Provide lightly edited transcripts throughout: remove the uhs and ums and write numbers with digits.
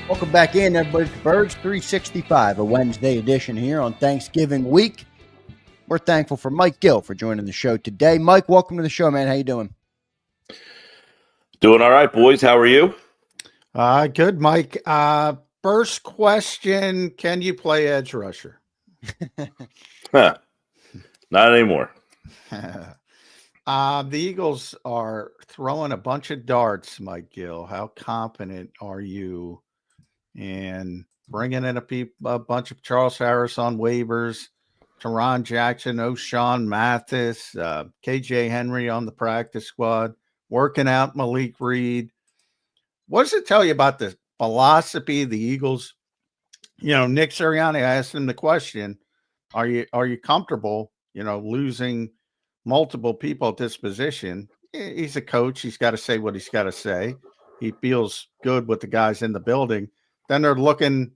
Welcome back in, everybody, to Birds 365, a Wednesday edition here on Thanksgiving week. We're thankful for Mike Gill for joining the show today. Mike, welcome to the show, man. How you doing? Doing all right, boys. How are you? Good, Mike. First question, can you play edge rusher? Not anymore. The Eagles are throwing a bunch of darts, Mike Gill. How confident are you in bringing in a bunch of Charles Harris on waivers, Teron Jackson, O'Shawn Mathis, KJ Henry on the practice squad, working out Malik Reed? What does it tell you about the philosophy of the Eagles? Nick Sirianni, I asked him the question, are you comfortable, losing multiple people at this position? He's a coach. He's got to say what he's got to say. He feels good with the guys in the building. Then they're looking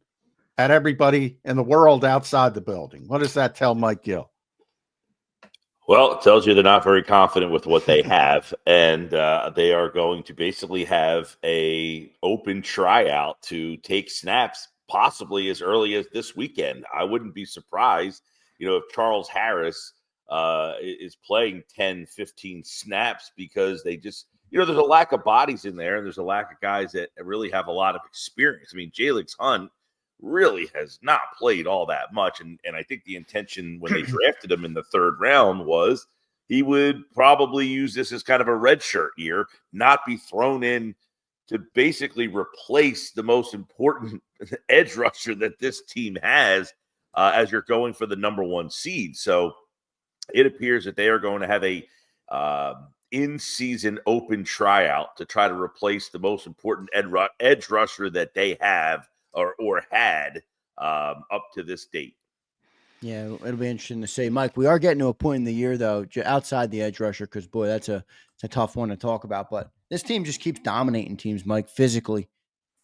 at everybody in the world outside the building. What does that tell Mike Gill? Well, it tells you they're not very confident with what they have, and they are going to basically have a open tryout to take snaps possibly as early as this weekend. I wouldn't be surprised, if Charles Harris is playing 10, 15 snaps because they just, there's a lack of bodies in there, and there's a lack of guys that really have a lot of experience. I mean, Jalix Hunt really has not played all that much. And I think the intention when they drafted him in the third round was he would probably use this as kind of a redshirt year, not be thrown in to basically replace the most important edge rusher that this team has as you're going for the number one seed. So it appears that they are going to have a in-season open tryout to try to replace the most important edge rusher that they have or had up to this date. Yeah, it'll be interesting to see. Mike, we are getting to a point in the year, though, outside the edge rusher, because, boy, it's a tough one to talk about. But this team just keeps dominating teams, Mike, physically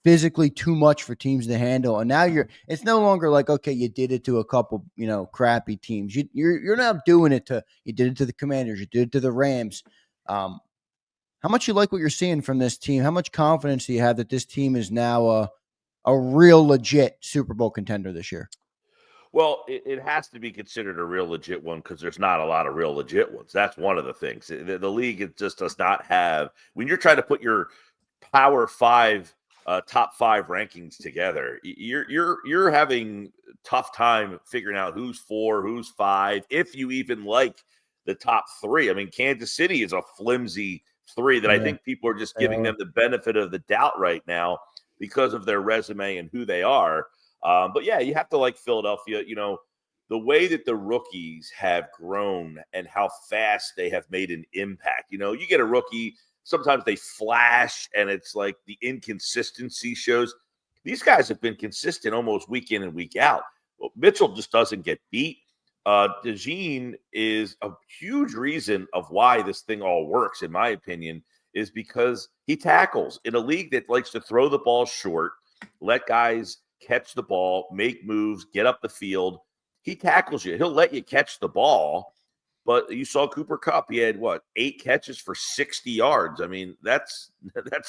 too much for teams to handle. And now it's no longer like, okay, you did it to a couple, crappy teams. You're not doing it you did it to the Commanders. You did it to the Rams. How much you like what you're seeing from this team? How much confidence do you have that this team is now a real legit Super Bowl contender this year? Well, it has to be considered a real legit one because there's not a lot of real legit ones. That's one of the things. The league just does not have, when you're trying to put your Power 5 top 5 rankings together, you're having tough time figuring out who's 4, who's 5, if you even like the top 3. I mean, Kansas City is a flimsy 3 that I think people are just giving them the benefit of the doubt right now because of their resume and who they are. But yeah, you have to like Philadelphia, the way that the rookies have grown and how fast they have made an impact. You get a rookie, sometimes they flash and it's like the inconsistency shows. These guys have been consistent almost week in and week out. Well, Mitchell just doesn't get beat. DeJean is a huge reason of why this thing all works, in my opinion, is because he tackles in a league that likes to throw the ball short, let guys catch the ball, make moves, get up the field. He tackles you. He'll let you catch the ball. But you saw Cooper Kupp. He had 8 catches for 60 yards. I mean, that's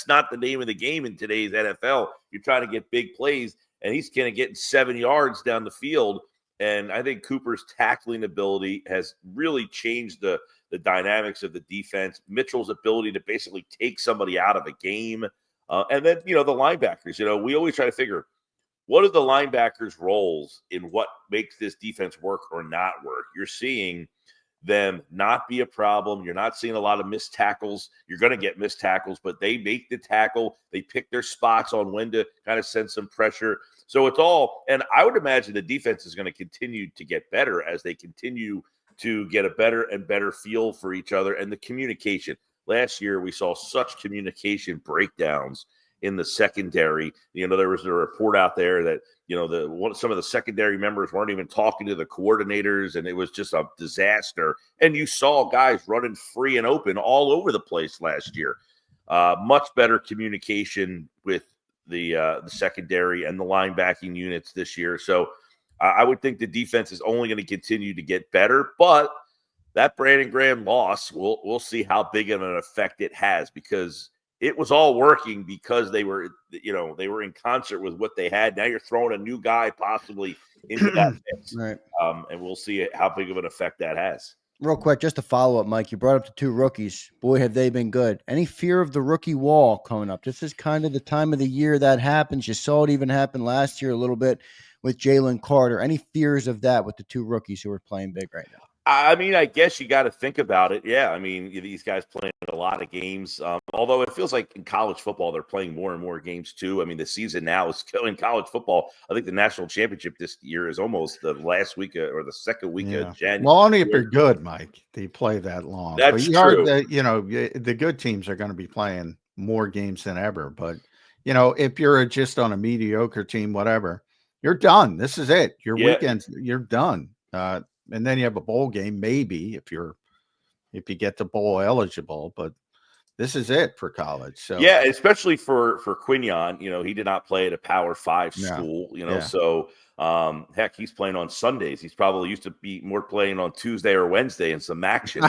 not the name of the game in today's NFL. You're trying to get big plays, and he's kind of getting 7 yards down the field. And I think Cooper's tackling ability has really changed the dynamics of the defense. Mitchell's ability to basically take somebody out of a game. And then, the linebackers. We always try to figure, what are the linebackers' roles in what makes this defense work or not work? You're seeing them not be a problem. You're not seeing a lot of missed tackles. You're going to get missed tackles, but they make the tackle. They pick their spots on when to kind of send some pressure. So it's all, and I would imagine the defense is going to continue to get better as they continue to get a better and better feel for each other and the communication. Last year, we saw such communication breakdowns in the secondary. There was a report out there that, some of the secondary members weren't even talking to the coordinators, and it was just a disaster. And you saw guys running free and open all over the place last year. Much better communication with the secondary and the linebacking units this year. So I would think the defense is only going to continue to get better, but that Brandon Graham loss, we'll see how big of an effect it has, because it was all working because they were in concert with what they had. Now you're throwing a new guy possibly into that mix. Right. And we'll see how big of an effect that has. Real quick, just to follow up, Mike, you brought up the 2 rookies. Boy, have they been good. Any fear of the rookie wall coming up? This is kind of the time of the year that happens. You saw it even happen last year a little bit with Jalen Carter. Any fears of that with the 2 rookies who are playing big right now? I mean, I guess you got to think about it. Yeah, I mean, these guys playing a lot of games. Although it feels like in college football, they're playing more and more games too. I mean, the season now is in college football. I think the national championship this year is almost the last week or the second week of January. Well, only if you're good, Mike. They play that long. That's true. The good teams are going to be playing more games than ever. But if you're just on a mediocre team, whatever, you're done. This is it. Your weekends, you're done. And then you have a bowl game, maybe if you get to bowl eligible, but this is it for college. So yeah, especially for Quinion, he did not play at a Power 5 school, so heck, he's playing on Sundays. He's probably used to be more playing on Tuesday or Wednesday and some action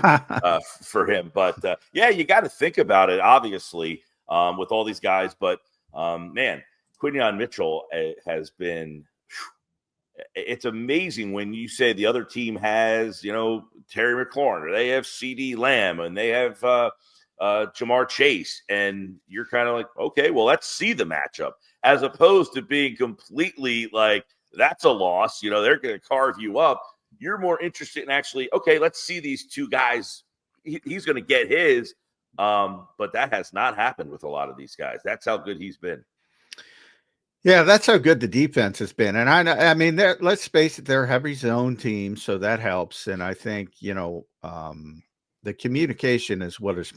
for him. But yeah, you got to think about it, obviously, with all these guys. But man, Quinion Mitchell has been. It's amazing when you say the other team has, Terry McLaurin, or they have CeeDee Lamb, and they have Jamar Chase, and you're kind of like, okay, well, let's see the matchup, as opposed to being completely like, that's a loss. They're going to carve you up. You're more interested in actually, okay, let's see these 2 guys. He's going to get his, but that has not happened with a lot of these guys. That's how good he's been. Yeah, that's how good the defense has been. And I mean, let's face it, they're a heavy zone team, so that helps. And I think, the communication is what has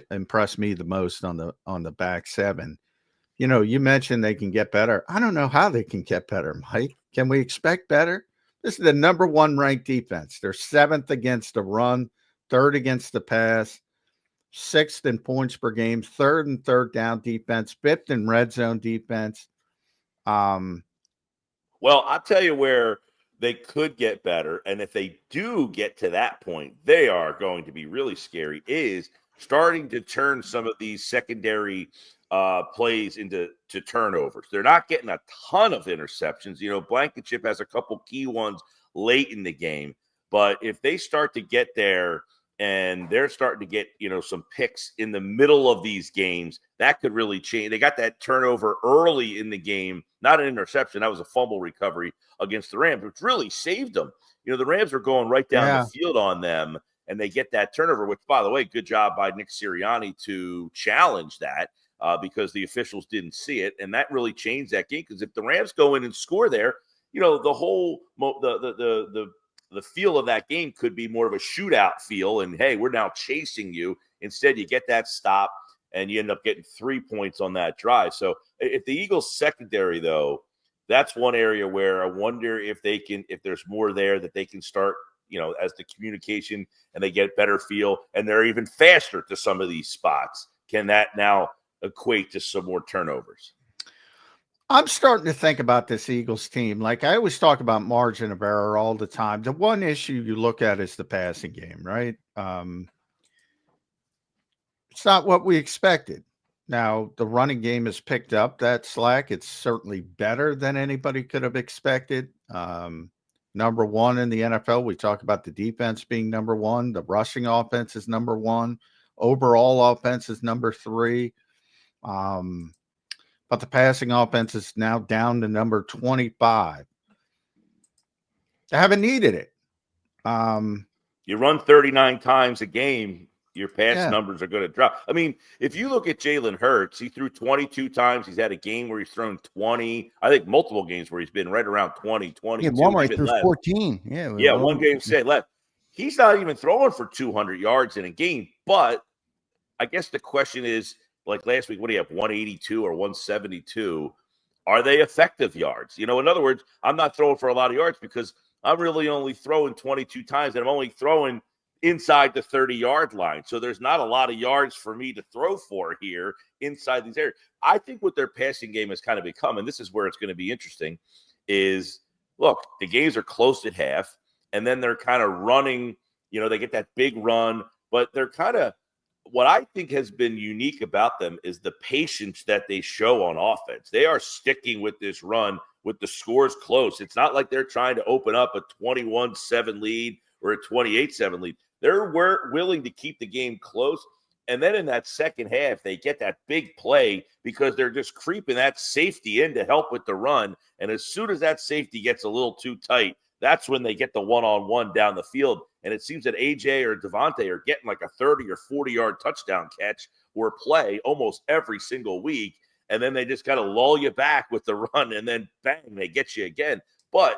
impressed me the most on the back 7. You mentioned they can get better. I don't know how they can get better, Mike. Can we expect better? This is the number 1 ranked defense. They're 7th against the run, 3rd against the pass, 6th in points per game, 3rd and 3rd down defense, 5th in red zone defense. Well, I'll tell you where they could get better, and if they do get to that point, they are going to be really scary, is starting to turn some of these secondary plays into turnovers. They're not getting a ton of interceptions. Blankenship has a couple key ones late in the game, but if they start to get there and they're starting to get, some picks in the middle of these games, that could really change. They got that turnover early in the game, not an interception. That was a fumble recovery against the Rams, which really saved them. The Rams were going right down the field on them, and they get that turnover, which, by the way, good job by Nick Sirianni to challenge that because the officials didn't see it. And that really changed that game, because if the Rams go in and score there, the whole the feel of that game could be more of a shootout feel, and hey, we're now chasing you. Instead, you get that stop, and you end up getting 3 points on that drive. So if the Eagles secondary, though, that's one area where I wonder if there's more there that they can start, as the communication, and they get better feel, and they're even faster to some of these spots. Can that now equate to some more turnovers? I'm starting to think about this Eagles team. Like I always talk about margin of error all the time. The one issue you look at is the passing game, right? It's not what we expected. Now, the running game has picked up that slack. It's certainly better than anybody could have expected. Number 1 in the NFL. We talk about the defense being number 1. The rushing offense is number 1. Overall offense is number 3. But the passing offense is now down to number 25. They haven't needed it. You run 39 times a game, your pass numbers are going to drop. I mean, if you look at Jalen Hurts, he threw 22 times. He's had a game where he's thrown 20. I think multiple games where he's been right around 20, 22. Yeah, one where he threw 14. Yeah, one game say left. He's not even throwing for 200 yards in a game. But I guess the question is, like last week, what do you have, 182 or 172? Are they effective yards? In other words, I'm not throwing for a lot of yards because I'm really only throwing 22 times, and I'm only throwing inside the 30-yard line. So there's not a lot of yards for me to throw for here inside these areas. I think what their passing game has kind of become, and this is where it's going to be interesting, is, look, the games are close at half, and then they're kind of running, they get that big run, but they're kind of what I think has been unique about them is the patience that they show on offense. They are sticking with this run with the scores close. It's not like they're trying to open up a 21-7 lead or a 28-7 lead. They're willing to keep the game close. And then in that second half, they get that big play because they're just creeping that safety in to help with the run. And as soon as that safety gets a little too tight, that's when they get the one-on-one down the field. And it seems that AJ or Devontae are getting like a 30 or 40-yard touchdown catch or play almost every single week. And then they just kind of lull you back with the run, and then bang, they get you again. But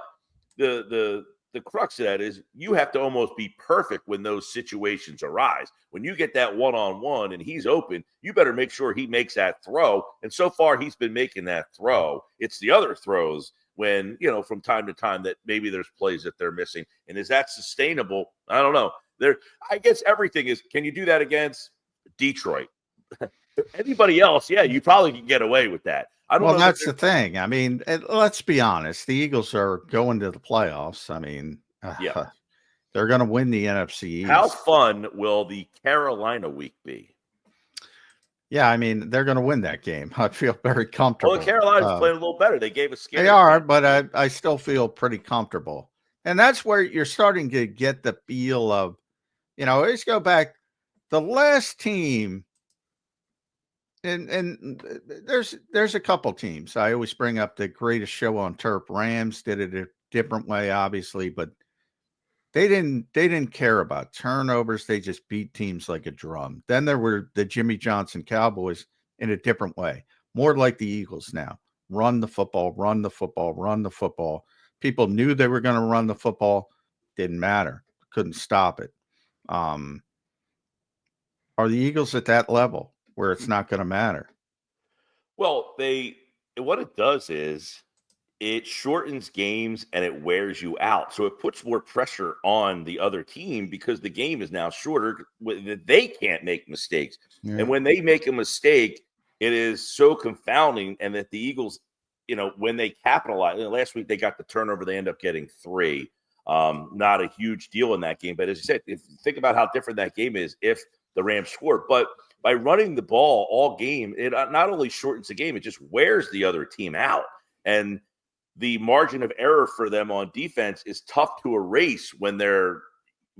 the crux of that is you have to almost be perfect when those situations arise. When you get that one-on-one and he's open, you better make sure he makes that throw. And so far, he's been making that throw. It's the other throws when, from time to time that maybe there's plays that they're missing. And is that sustainable? I don't know. I guess everything is, can you do that against Detroit? Anybody else, yeah, you probably can get away with that. I don't know. Well, that's the thing. I mean, let's be honest. The Eagles are going to the playoffs. I mean, yeah, they're going to win the NFC East. How fun will the Carolina week be? Yeah, I mean, they're going to win that game. I feel very comfortable. Well, Carolina's playing a little better. They gave us scary. They are, but I still feel pretty comfortable. And that's where you're starting to get the feel of, let's go back. The last team, and there's a couple teams. I always bring up the greatest show on turf. Rams did it a different way, obviously, but they didn't care about turnovers. They just beat teams like a drum. Then there were the Jimmy Johnson Cowboys in a different way, more like the Eagles now. Run the football, run the football, run the football. People knew they were going to run the football. Didn't matter. Couldn't stop it. Are the Eagles at that level where it's not going to matter? Well, what it does is it shortens games and it wears you out. So it puts more pressure on the other team because the game is now shorter. They can't make mistakes. Yeah. And when they make a mistake, it is so confounding. And that the Eagles, when they capitalize, last week they got the turnover, they end up getting 3. Not a huge deal in that game. But as you said, if you think about how different that game is if the Rams scored. But by running the ball all game, it not only shortens the game, it just wears the other team out. And the margin of error for them on defense is tough to erase when they're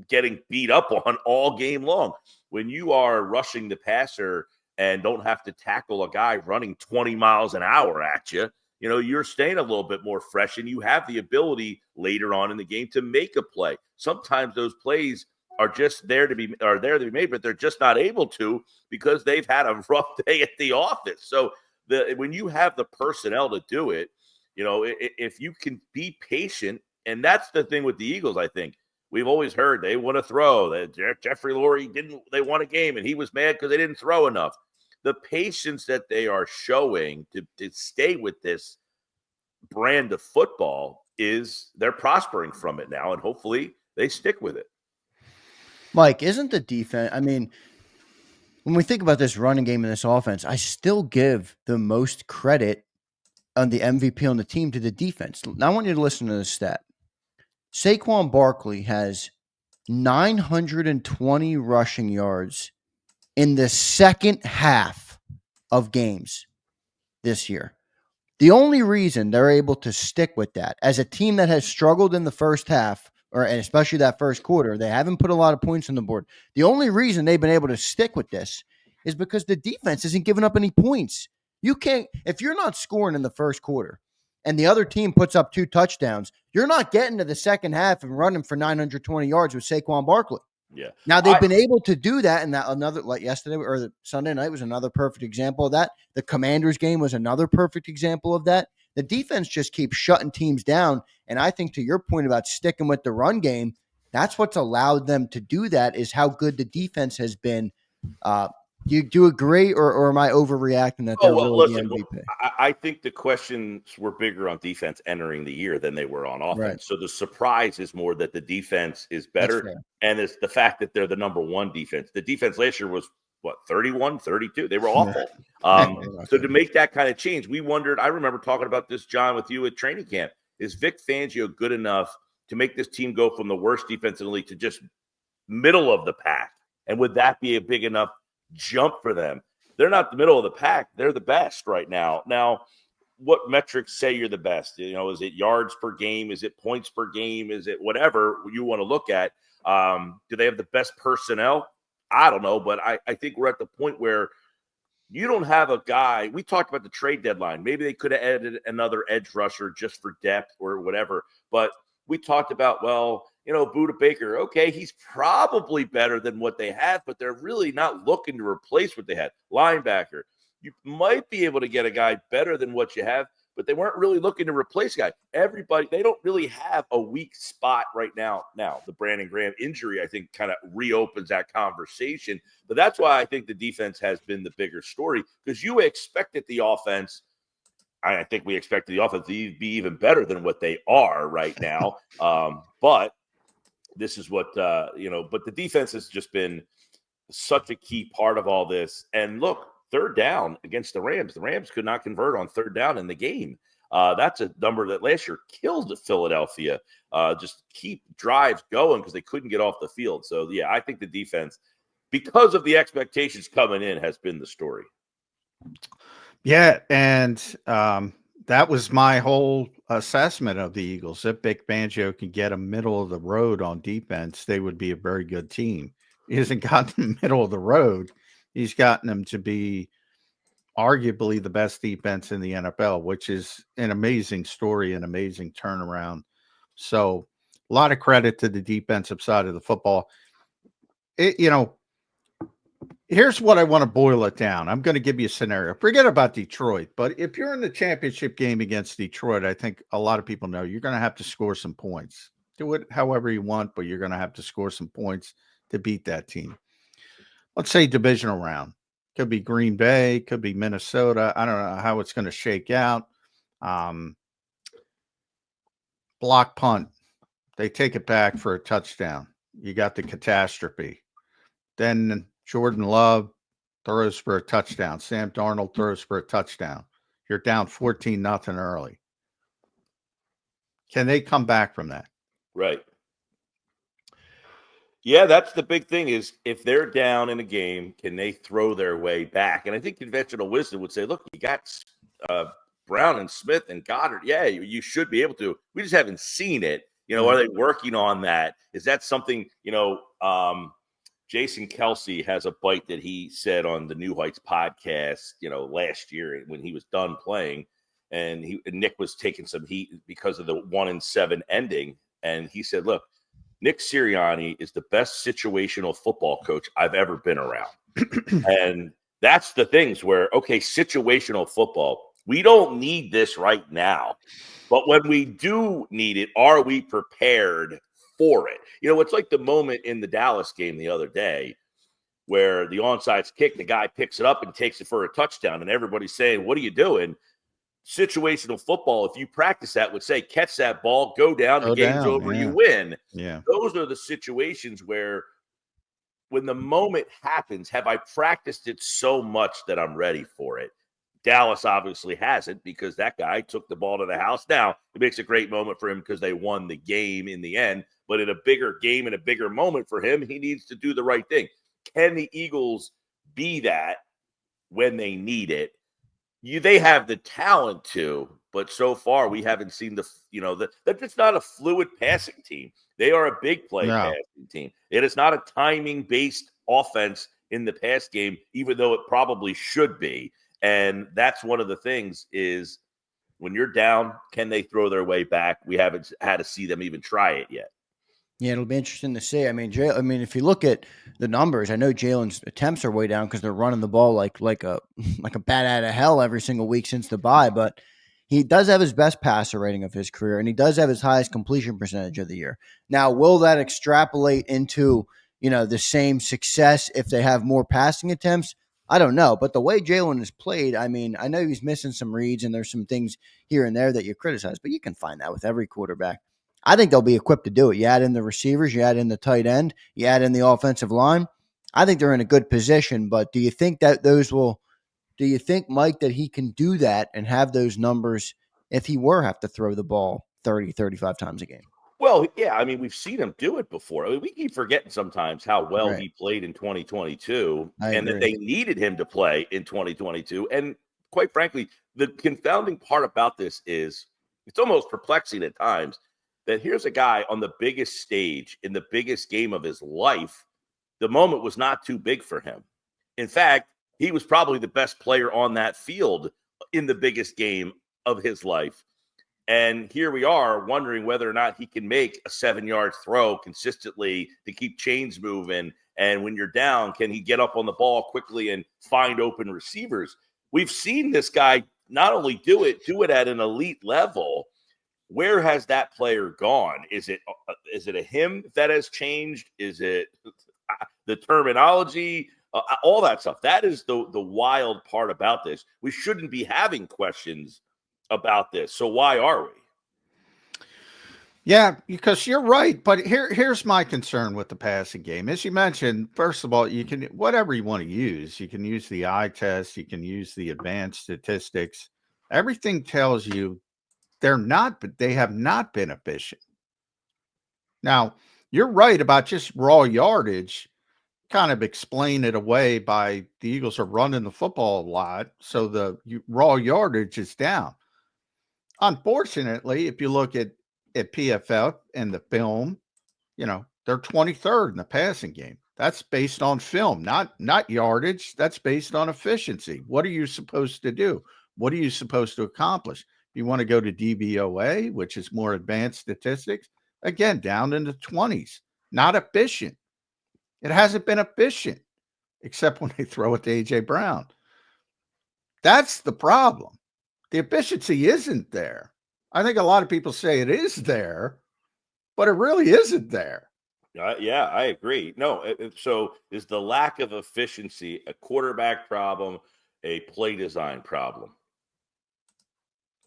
getting beat up on all game long. When you are rushing the passer and don't have to tackle a guy running 20 miles an hour at you, you're staying a little bit more fresh, and you have the ability later on in the game to make a play. Sometimes those plays are just there to be made, but they're just not able to because they've had a rough day at the office. So when you have the personnel to do it, if you can be patient, and that's the thing with the Eagles, I think. We've always heard they want to throw. That Jeffrey Lurie they won a game, and he was mad because they didn't throw enough. The patience that they are showing to stay with this brand of football they're prospering from it now, and hopefully they stick with it. Mike, isn't the defense, I mean, when we think about this running game and this offense, I still give the most credit on the MVP on the team to the defense. Now I want you to listen to this stat. Saquon Barkley has 920 rushing yards in the second half of games this year. The only reason they're able to stick with that as a team that has struggled in the first half, and especially that first quarter, they haven't put a lot of points on the board. The only reason they've been able to stick with this is because the defense isn't giving up any points. You can't, if you're not scoring in the first quarter and the other team puts up 2 touchdowns, you're not getting to the second half and running for 920 yards with Saquon Barkley. Yeah. Now they've been able to do that, and that another, like yesterday or the Sunday night was another perfect example of that. The Commanders game was another perfect example of that. The defense just keeps shutting teams down, and I think to your point about sticking with the run game, that's what's allowed them to do that. Is how good the defense has been. Do you agree, or am I overreacting that they're really the MVP? I think the questions were bigger on defense entering the year than they were on offense. Right. So the surprise is more that the defense is better, and it's the fact that they're the number 1 defense. The defense last year was, 31, 32? They were awful. So to make that kind of change, we wondered, I remember talking about this, John, with you at training camp. Is Vic Fangio good enough to make this team go from the worst defense in the league to just middle of the pack? And would that be a big enough jump for them. They're not the middle of the pack. They're the best right now. Now, what metrics say you're the best? Is it yards per game? Is it points per game? Is it whatever you want to look at? Do they have the best personnel? I don't know, but I think we're at the point where you don't have a guy. We talked about the trade deadline. Maybe they could have added another edge rusher just for depth or whatever. But we talked about, Budda Baker. Okay, he's probably better than what they have, but they're really not looking to replace what they had. Linebacker. You might be able to get a guy better than what you have, but they weren't really looking to replace a guy. They don't really have a weak spot right now. Now, the Brandon Graham injury, I think, kind of reopens that conversation. But that's why I think the defense has been the bigger story, because you expected the offense. I think we expected the offense to be even better than what they are right now. But this is what, but the defense has just been such a key part of all this. And look, third down against the Rams. The Rams could not convert on third down in the game. That's a number that last year killed Philadelphia. Just keep drives going because they couldn't get off the field. So, yeah, I think the defense, because of the expectations coming in, has been the story. Yeah, and that was my whole assessment of the Eagles. If Vic Fangio can get a middle of the road on defense, they would be a very good team. He hasn't gotten the middle of the road. He's gotten them to be arguably the best defense in the NFL, which is an amazing story, an amazing turnaround. So a lot of credit to the defensive side of the football. Here's what I want to boil it down. I'm going to give you a scenario. Forget about Detroit, but if you're in the championship game against Detroit, I think a lot of people know you're going to have to score some points. Do it however you want, but you're going to have to score some points to beat that team. Let's say divisional round. Could be Green Bay, could be Minnesota. I don't know how it's going to shake out. Block punt. They take it back for a touchdown. You got the catastrophe. Then Jordan Love throws for a touchdown. Sam Darnold throws for a touchdown. You're down 14-0 early. Can they come back from that? Right. Yeah, that's the big thing is if they're down in a game, can they throw their way back? And I think conventional wisdom would say, look, you got Brown and Smith and Goddard. Yeah, you should be able to. We just haven't seen it. Are they working on that? Is that something, Jason Kelsey has a bite that he said on the New Heights podcast, last year when he was done playing. And Nick was taking some heat because of the 1-7 ending. And he said, look, Nick Sirianni is the best situational football coach I've ever been around. And that's the things where, okay, situational football, we don't need this right now. But when we do need it, are we prepared for it? It's like the moment in the Dallas game the other day where the onside kick, the guy picks it up and takes it for a touchdown. And everybody's saying, what are you doing? Situational football, if you practice that, would say catch that ball, go down, the game's over, you win. Yeah. Those are the situations where when the moment happens, have I practiced it so much that I'm ready for it? Dallas obviously hasn't, because that guy took the ball to the house. Now, it makes a great moment for him because they won the game in the end, but in a bigger game and a bigger moment for him, he needs to do the right thing. Can the Eagles be that when they need it? They have the talent to, but so far we haven't seen they're just not a fluid passing team. They are a big play passing team. It is not a timing-based offense in the pass game, even though it probably should be. And that's one of the things is when you're down, can they throw their way back? We haven't had to see them even try it yet. Yeah, it'll be interesting to see. I mean, if you look at the numbers, I know Jalen's attempts are way down because they're running the ball like a bat out of hell every single week since the bye. But he does have his best passer rating of his career, and he does have his highest completion percentage of the year. Now, will that extrapolate into the same success if they have more passing attempts? I don't know. But the way Jalen has played, I mean, I know he's missing some reads, and there's some things here and there that you criticize, but you can find that with every quarterback. I think they'll be equipped to do it. You add in the receivers, you add in the tight end, you add in the offensive line. I think they're in a good position, but do you think, Mike, that he can do that and have those numbers if he were have to throw the ball 30, 35 times a game? Well, yeah, I mean, we've seen him do it before. I mean, we keep forgetting sometimes how well Right. he played in 2022 I and that agree. they needed him to play in 2022. And quite frankly, the confounding part about this is it's almost perplexing at times that here's a guy on the biggest stage in the biggest game of his life. The moment was not too big for him. In fact, he was probably the best player on that field in the biggest game of his life. And here we are wondering whether or not he can make a 7-yard throw consistently to keep chains moving. And when you're down, can he get up on the ball quickly and find open receivers? We've seen this guy not only do it at an elite level. Where has that player gone? Is it a him that has changed? Is it the terminology? All that stuff. That is the wild part about this. We shouldn't be having questions about this. So why are we? Yeah, because you're right. But here's my concern with the passing game. As you mentioned, first of all, you can whatever you want to use. You can use the eye test. You can use the advanced statistics. Everything tells you they have not been efficient. Now, you're right about just raw yardage. Kind of explain it away by the Eagles are running the football a lot, so the raw yardage is down. Unfortunately, if you look at PFF and the film, they're 23rd in the passing game. That's based on film, not yardage. That's based on efficiency. What are you supposed to do? What are you supposed to accomplish? You want to go to DVOA, which is more advanced statistics, again, down in the 20s. Not efficient. It hasn't been efficient, except when they throw it to A.J. Brown. That's the problem. The efficiency isn't there. I think a lot of people say it is there, but it really isn't there. Yeah, I agree. No, so is the lack of efficiency a quarterback problem, a play design problem?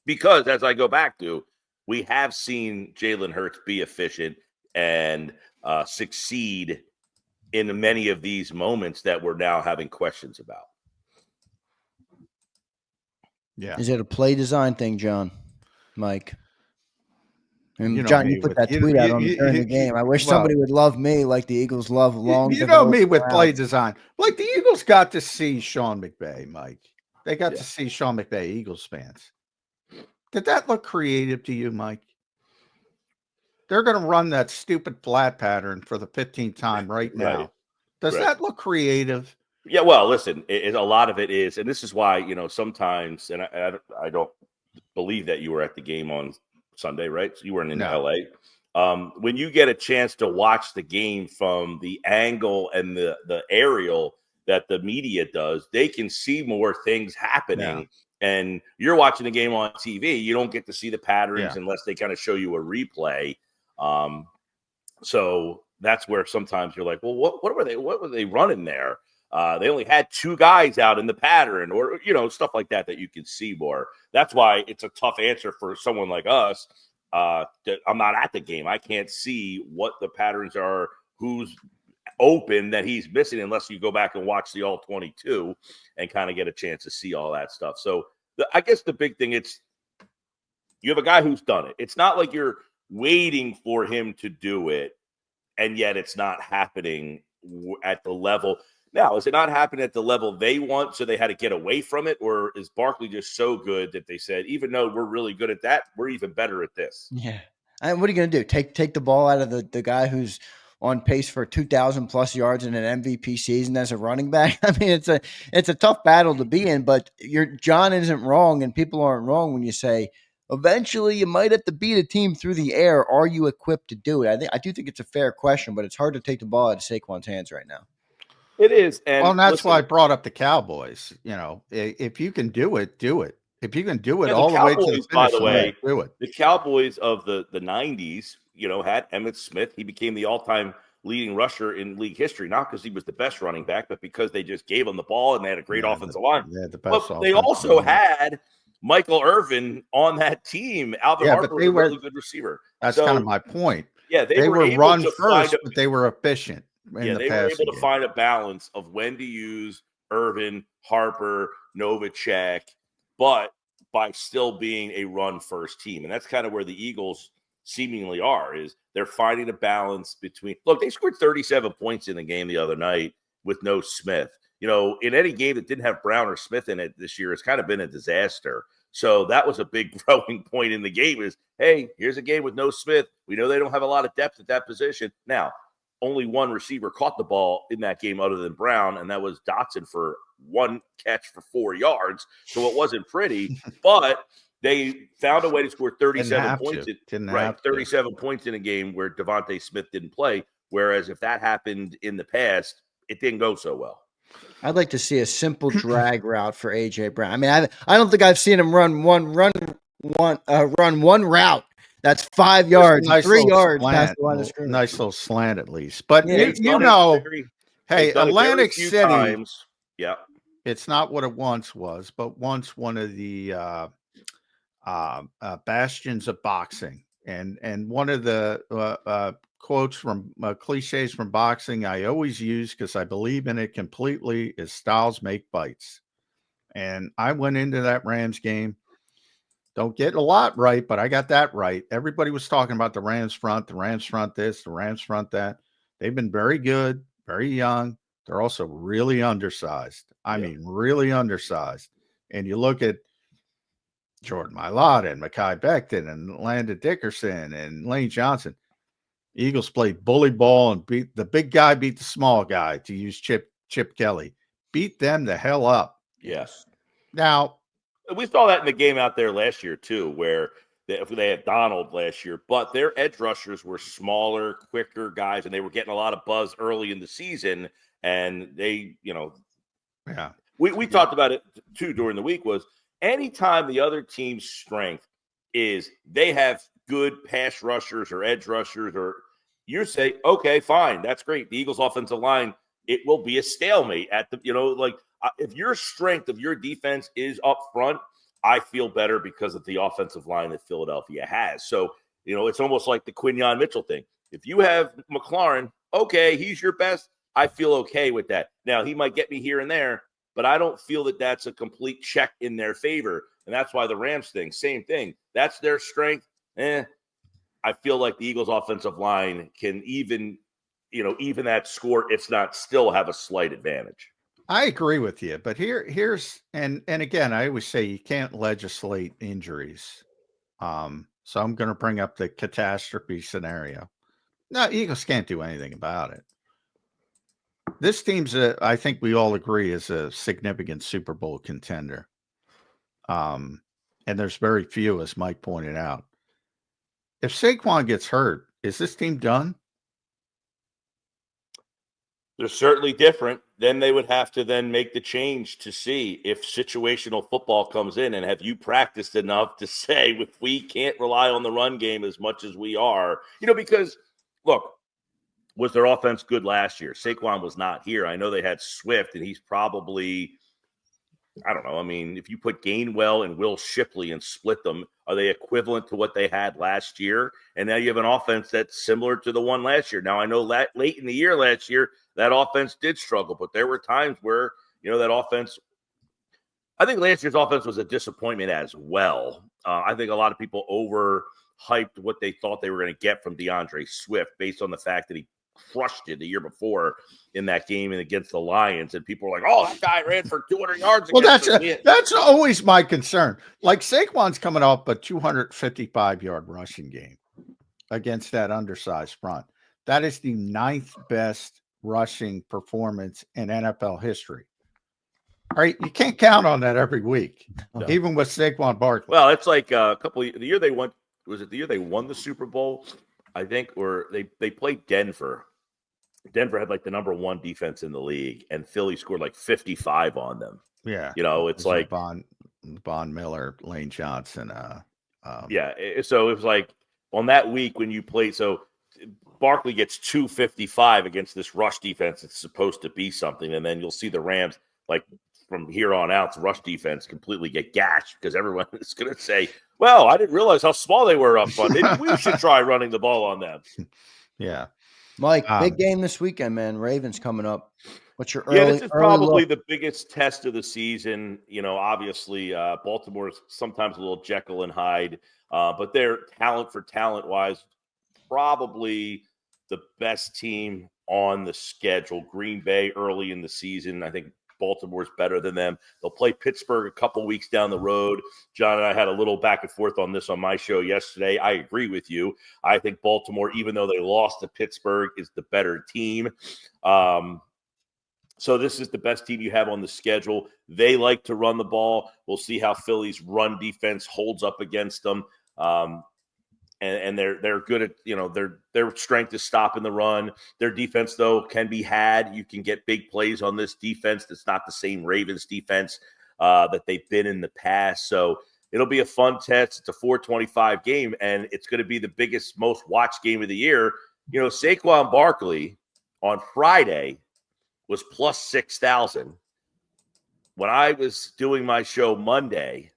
Because as I go back to, we have seen Jalen Hurts be efficient and succeed in many of these moments that we're now having questions about. Yeah. Is it a play design thing, John? Mike? And John, you Me put with that tweet out on during the game. I wish somebody would love me like the Eagles love long me with play routes. design. Like the Eagles got to see Sean McVay, Mike. They got Yeah. to see Sean McVay, Eagles fans. Did that look creative to you, Mike? They're going to run that stupid flat pattern for the 15th time right now. Right. Does that look creative? Yeah, well, listen, a lot of it is, and this is why, sometimes, and I don't believe that you were at the game on Sunday, right? So you weren't in LA. When you get a chance to watch the game from the angle and the aerial that the media does, they can see more things happening. Yeah. And you're watching the game on TV, you don't get to see the patterns unless they kind of show you a replay. So that's where sometimes you're like, well, what were they running there? They only had 2 guys out in the pattern, or stuff like that you can see more. That's why it's a tough answer for someone like us. I'm not at the game. I can't see what the patterns are, who's open that he's missing, unless you go back and watch the all 22 and kind of get a chance to see all that stuff. So I guess the big thing, it's you have a guy who's done it. It's not like you're waiting for him to do it, and yet it's not happening at the level. Now, is it not happening at the level they want, so they had to get away from it? Or is Barkley just so good that they said, even though we're really good at that, we're even better at this? Yeah. And what are you going to do? Take the ball out of the guy who's on pace for 2,000 plus yards in an MVP season as a running back? I mean, it's a tough battle to be in, but John isn't wrong, and people aren't wrong when you say eventually you might have to beat a team through the air. Are you equipped to do it? I do think it's a fair question, but it's hard to take the ball out of Saquon's hands right now. It is. And that's why I brought up the Cowboys. If you can do it, do it. If you can do it all the way to the finish, by the way, do it. The Cowboys of the 90s, had Emmitt Smith. He became the all-time leading rusher in league history, not because he was the best running back, but because they just gave him the ball and they had a great offensive line. The best but they also had Michael Irvin on that team. Alvin Harper was a really good receiver. That's kind of my point. Yeah, they were run first, but they were efficient. They were able to find a balance of when to use Irvin, Harper, Novacek, but by still being a run-first team. And that's kind of where the Eagles seemingly are, is they're finding a balance between, look, they scored 37 points in the game the other night with no Smith. In any game that didn't have Brown or Smith in it this year, it's kind of been a disaster. So that was a big growing point in the game is, hey, here's a game with no Smith. We know they don't have a lot of depth at that position. Now, only one receiver caught the ball in that game other than Brown, and that was Dotson for one catch for 4 yards. So it wasn't pretty, but they found a way to score 37 points. 37 points in a game where Devontae Smith didn't play. Whereas if that happened in the past, it didn't go so well. I'd like to see a simple drag route for AJ Brown. I mean, I don't think I've seen him run one route that's 5 yards, nice 3 yards slant, past the line of scrimmage. nice little slant at least. But Yeah, hey, Atlantic City. Times. Yeah, it's not what it once was, but once one of the bastions of boxing, and one of the quotes from cliches from boxing I always use because I believe in it completely is styles make bites. And I went into that Rams game. Don't get a lot right, but I got that right. Everybody was talking about the Rams front this, the Rams front that. They've been very good, very young. They're also really undersized. I mean, really undersized. And you look at Jordan Mailata and Mekhi Becton and Landon Dickerson and Lane Johnson. Eagles played bully ball and beat the big guy, beat the small guy, to use Chip Kelly. Beat them the hell up. Yes. Now, we saw that in the game out there last year, too, where they had Donald last year, but their edge rushers were smaller, quicker guys, and they were getting a lot of buzz early in the season. And they, we talked about it, too, during the week, was anytime the other team's strength is they have good pass rushers or edge rushers, or you say, okay, fine, that's great. The Eagles offensive line, it will be a stalemate at the, if your strength of your defense is up front, I feel better because of the offensive line that Philadelphia has. So, it's almost like the Quinyon Mitchell thing. If you have McLaurin, okay, he's your best. I feel okay with that. Now, he might get me here and there, but I don't feel that that's a complete check in their favor. And that's why the Rams thing, same thing. That's their strength. I feel like the Eagles offensive line can even that score, if not still have a slight advantage. I agree with you, but here's and again, I always say you can't legislate injuries. So I'm going to bring up the catastrophe scenario. No, Eagles can't do anything about it. This team's I think we all agree, is a significant Super Bowl contender. And there's very few, as Mike pointed out. If Saquon gets hurt, is this team done? They're certainly different. Then they would have to then make the change to see if situational football comes in. And have you practiced enough to say, if we can't rely on the run game as much as we are, because look, was their offense good last year? Saquon was not here. I know they had Swift, and he's probably, I don't know. I mean, if you put Gainwell and Will Shipley and split them, are they equivalent to what they had last year? And now you have an offense that's similar to the one last year. Now, I know that late in the year last year, that offense did struggle, but there were times where, that offense, I think last year's offense was a disappointment as well. I think a lot of people overhyped what they thought they were going to get from DeAndre Swift based on the fact that he crushed it the year before in that game and against the Lions, and people were like, "Oh, that guy ran for 200 yards." Well, that's always my concern. Like Saquon's coming off a 255-yard rushing game against that undersized front. That is the 9th best rushing performance in NFL history. All right, you can't count on that every week, even with Saquon Barkley. Well, it's like the year they won. Was it the year they won the Super Bowl? I think, or they played Denver. Denver had like the number 1 defense in the league, and Philly scored like 55 on them. Yeah, it's like Von Miller, Lane Johnson. So it was like on that week when you played. So Barkley gets 255 against this rush defense. It's supposed to be something, and then you'll see the Rams like from here on out, the rush defense completely get gashed because everyone is going to say, well, I didn't realize how small they were up front. Maybe we should try running the ball on them. Yeah. Mike, big game this weekend, man. Ravens coming up. What's your Yeah, early this is early probably look? the biggest test of the season. Obviously, Baltimore's sometimes a little Jekyll and Hyde, but they're talent for talent wise, probably the best team on the schedule. Green Bay early in the season, I think Baltimore's better than them. They'll play Pittsburgh a couple weeks down the road. John and I had a little back and forth on this on my show yesterday. I agree with you. I think Baltimore, even though they lost to Pittsburgh, is the better team. So this is the best team you have on the schedule. They like to run the ball. We'll see how Philly's run defense holds up against them. And they're good at, their strength is stopping the run. Their defense, though, can be had. You can get big plays on this defense. That's not the same Ravens defense that they've been in the past. So it'll be a fun test. It's a 425 game, and it's going to be the biggest, most watched game of the year. Saquon Barkley on Friday was plus 6,000. When I was doing my show Monday,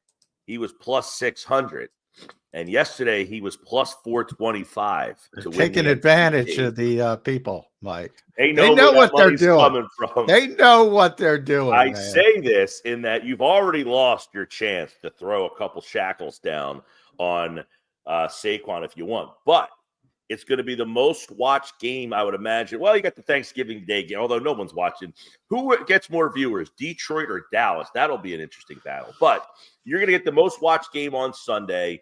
he was plus 600. And yesterday he was plus 425. Taking advantage of the people, Mike. They know where what that they're money's doing. coming from. They know what they're doing. I man. say this in that you've already lost your chance to throw a couple shackles down on Saquon if you want. But it's going to be the most watched game, I would imagine. Well, you got the Thanksgiving Day game, although no one's watching. Who gets more viewers, Detroit or Dallas? That'll be an interesting battle. But you're going to get the most watched game on Sunday.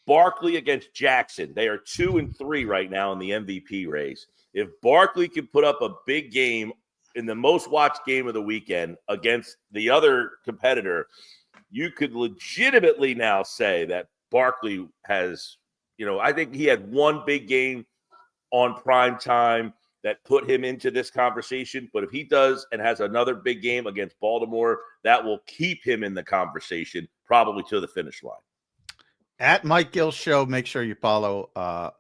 Barkley against Jackson. They are 2-3 right now in the MVP race. If Barkley can put up a big game in the most watched game of the weekend against the other competitor, you could legitimately now say that Barkley has, I think he had one big game on prime time that put him into this conversation. But if he does and has another big game against Baltimore, that will keep him in the conversation probably to the finish line. At Mike Gill Show, make sure you follow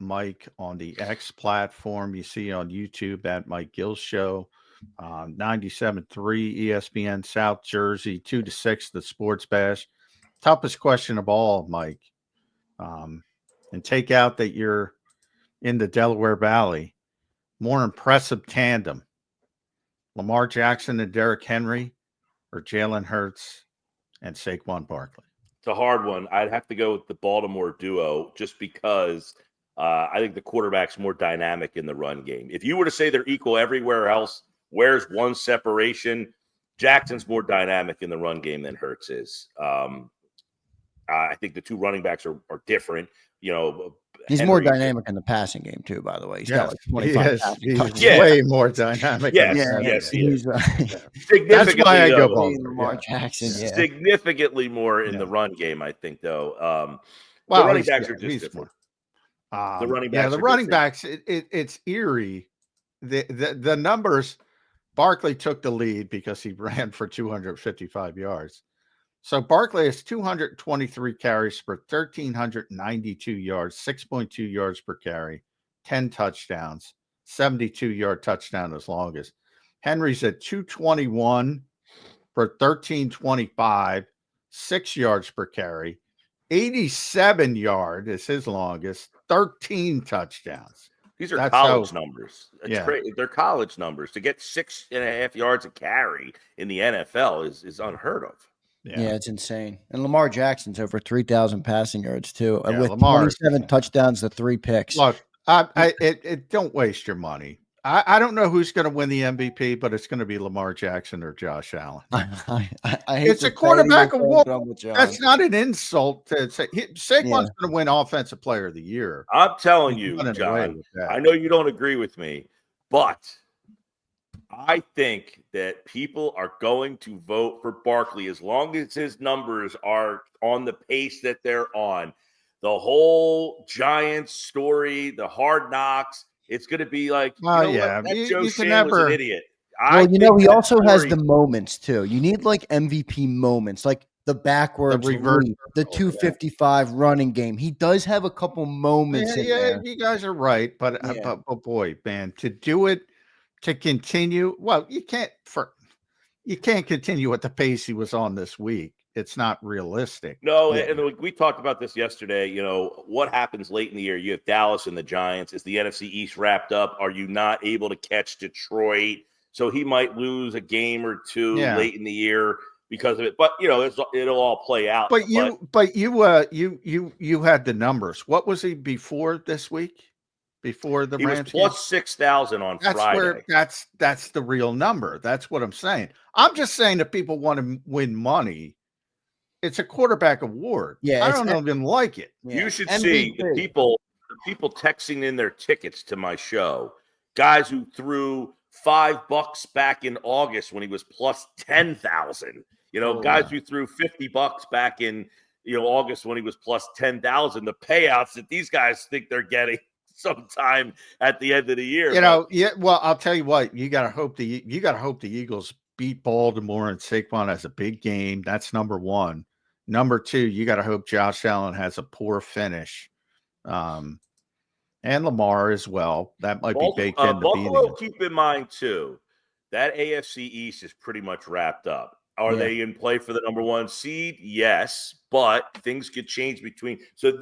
Mike on the X platform. You see on YouTube at Mike Gill Show, 97.3 ESPN South Jersey, 2 to 6, the Sports Bash. Toughest question of all, Mike. And take out that you're in the Delaware Valley. More impressive tandem, Lamar Jackson and Derrick Henry, or Jalen Hurts and Saquon Barkley? It's a hard one. I'd have to go with the Baltimore duo just because I think the quarterback's more dynamic in the run game. If you were to say they're equal everywhere else, where's one separation? Jackson's more dynamic in the run game than Hurts is. I think the two running backs are different. He's more dynamic in the passing game too. By the way, he's got like 25. He's way more dynamic. Yes, he is. Significantly, that's why I go Lamar Jackson. Yeah. Significantly more in the run game, I think. Though, well, the running backs are just different. The running backs. It's eerie. The numbers. Barkley took the lead because he ran for 255 yards. So Barkley has 223 carries for 1,392 yards, 6.2 yards per carry, 10 touchdowns, 72-yard touchdown as longest. Henry's at 221 for 1,325, 6 yards per carry, 87 yard is his longest, 13 touchdowns. These are college numbers. It's crazy. They're college numbers. To get 6.5 yards a carry in the NFL is unheard of. Yeah, it's insane. And Lamar Jackson's over 3,000 passing yards too, with Lamar, 27 touchdowns to 3 picks. Look, don't waste your money. I don't know who's going to win the MVP, but it's going to be Lamar Jackson or Josh Allen. I hate it's a quarterback award. That's not an insult to say. Saquon's going to win Offensive Player of the Year. I'm telling you, John. I know you don't agree with me, but I think that people are going to vote for Barkley as long as his numbers are on the pace that they're on. The whole Giants story, the Hard Knocks, it's going to be like, that Joe Shane was an idiot. He also has the moments too. You need like MVP moments, like the backwards reverse, the 255 running game. He does have a couple moments in there. You guys are right, but boy, man, to do it, to continue, well, you can't continue at the pace he was on this week. It's not realistic. No, and we talked about this yesterday. What happens late in the year? You have Dallas and the Giants. Is the NFC East wrapped up? Are you not able to catch Detroit? So he might lose a game or two Yeah. late in the year because of it. But it'll all play out. But you had the numbers. What was he before this week? Before the he Rams was plus 6,000 on that's Friday. Where that's the real number. That's what I'm saying. I'm just saying that people want to win money. It's a quarterback award. Yeah, I don't even like it. Yeah. You should MVP. see the people texting in their tickets to my show. Guys who threw $5 back in August when he was plus 10,000. Guys who threw $50 back in August when he was plus 10,000. The payouts that these guys think they're getting sometime at the end of the year. Yeah. Well, I'll tell you what. You got to hope the Eagles beat Baltimore and Saquon has a big game. That's number one. Number two, you got to hope Josh Allen has a poor finish, and Lamar as well. That might be baked into Buffalo. Keep in mind too that AFC East is pretty much wrapped up. Are they in play for the number one seed? Yes, but things could change between. So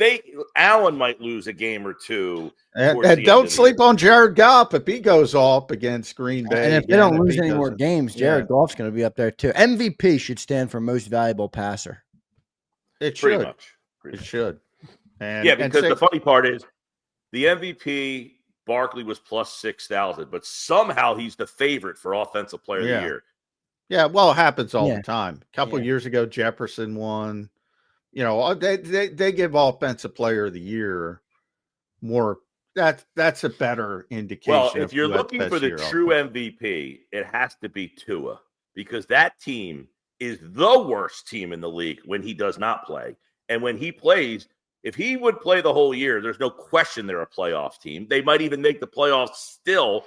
Allen might lose a game or two. And don't sleep on Jared Goff if he goes off against Green Bay. And if they don't lose any more games, Jared Goff's going to be up there too. MVP should stand for most valuable passer. It pretty should. Much. It should. And, because the funny part is the MVP, Barkley, was plus 6,000, but somehow he's the favorite for Offensive Player of the Year. Yeah, well, it happens all the time. A couple of years ago, Jefferson won. They give Offensive Player of the Year more. That's a better indication. Well, if you're looking for the true MVP, it has to be Tua, because that team is the worst team in the league when he does not play. And when he plays, if he would play the whole year, there's no question they're a playoff team. They might even make the playoffs still.